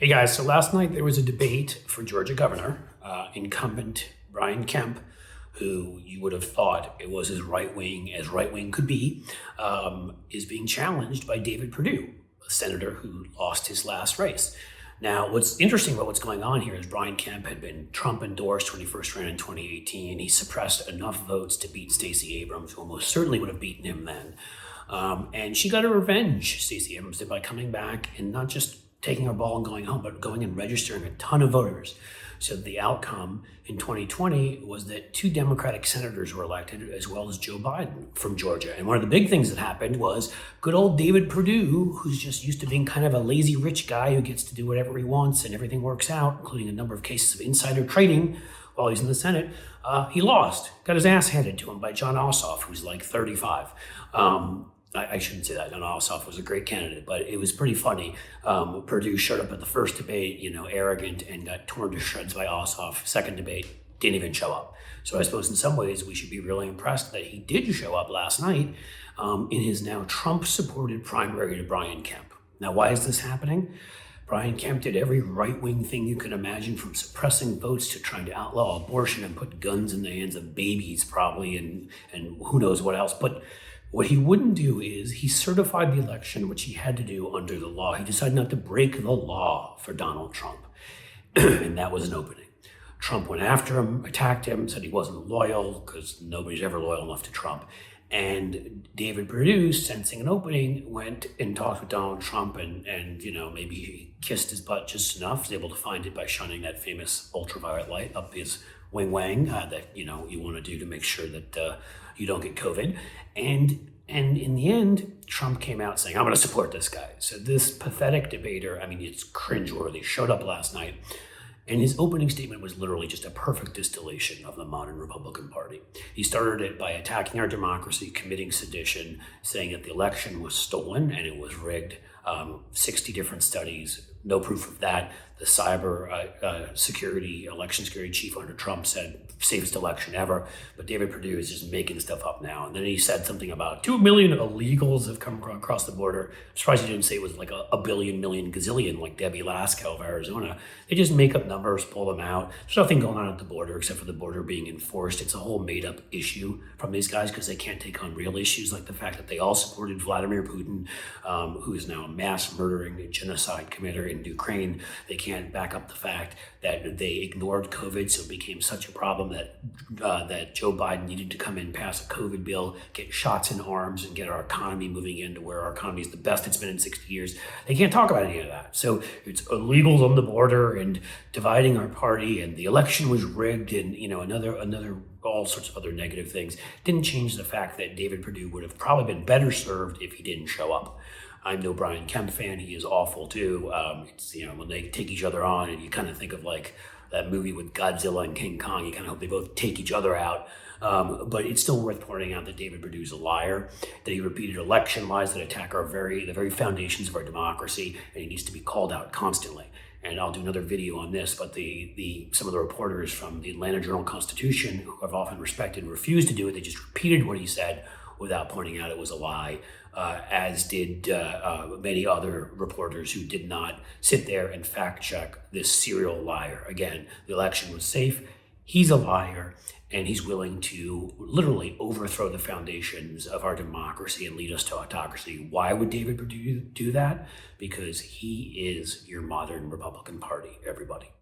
Hey guys, so last night there was a debate for Georgia governor. Incumbent Brian Kemp, who you would have thought it was as right-wing could be, is being challenged by David Perdue, a senator who lost his last race. Now, what's interesting about what's going on here is Brian Kemp had been Trump endorsed when he first ran in 2018. He suppressed enough votes to beat Stacey Abrams, who almost certainly would have beaten him then. And she got a revenge, Stacey Abrams did, by coming back and not just taking her ball and going home, but going and registering a ton of voters. So the outcome in 2020 was that 2 Democratic senators were elected, as well as Joe Biden from Georgia. And one of the big things that happened was good old David Perdue, who's just used to being kind of a lazy rich guy who gets to do whatever he wants and everything works out, including a number of cases of insider trading while he's in the Senate. He lost, got his ass handed to him by Jon Ossoff, who's like 35. I shouldn't say that. Jon Ossoff was a great candidate, but it was pretty funny. Perdue showed up at the first debate, arrogant, and got torn to shreds by Ossoff. Second debate, didn't even show up. So I suppose in some ways we should be really impressed that he did show up last night in his now Trump-supported primary to Brian Kemp. Now, why is this happening? Brian Kemp did every right-wing thing you can imagine, from suppressing votes to trying to outlaw abortion and put guns in the hands of babies, probably, and who knows what else. But what he wouldn't do is he certified the election, which he had to do under the law. He decided not to break the law for Donald Trump. And that was an opening. Trump went after him, attacked him, said he wasn't loyal because nobody's ever loyal enough to Trump. And David Perdue, sensing an opening, went and talked with Donald Trump and maybe he kissed his butt just enough, was able to find it by shining that famous ultraviolet light up his wing that you want to do to make sure that you don't get COVID. And in the end, Trump came out saying, I'm going to support this guy. So this pathetic debater, it's cringeworthy, showed up last night. And his opening statement was literally just a perfect distillation of the modern Republican Party. He started it by attacking our democracy, committing sedition, saying that the election was stolen and it was rigged. 60 different studies, no proof of that. The cyber election security chief under Trump said safest election ever. But David Perdue is just making stuff up now. And then he said something about 2 million illegals have come across the border. I'm surprised he didn't say it was like a billion, million, gazillion, like Debbie Lasko of Arizona. They just make up numbers, pull them out. There's nothing going on at the border except for the border being enforced. It's a whole made up issue from these guys because they can't take on real issues, like the fact that they all supported Vladimir Putin, who is now a mass murdering genocide committer in Ukraine. They can't back up the fact that they ignored COVID, so it became such a problem that Joe Biden needed to come in, pass a COVID bill, get shots in arms, and get our economy moving into where our economy is the best it's been in 60 years. They can't talk about any of that. So it's illegals on the border and dividing our party, and the election was rigged, and another all sorts of other negative things. Didn't change the fact that David Perdue would have probably been better served if he didn't show up. I'm no Brian Kemp fan. He is awful too. It's when they take each other on, and you kind of think of like that movie with Godzilla and King Kong. You kind of hope they both take each other out. But it's still worth pointing out that David Perdue is a liar, that he repeated election lies that attack the very foundations of our democracy, and he needs to be called out constantly. And I'll do another video on this, but some of the reporters from the Atlanta Journal-Constitution, who I've often respected, refused to do it. They just repeated what he said without pointing out it was a lie, as did many other reporters who did not sit there and fact check this serial liar. Again, the election was safe. He's a liar, and he's willing to literally overthrow the foundations of our democracy and lead us to autocracy. Why would David Perdue do that? Because he is your modern Republican Party, everybody.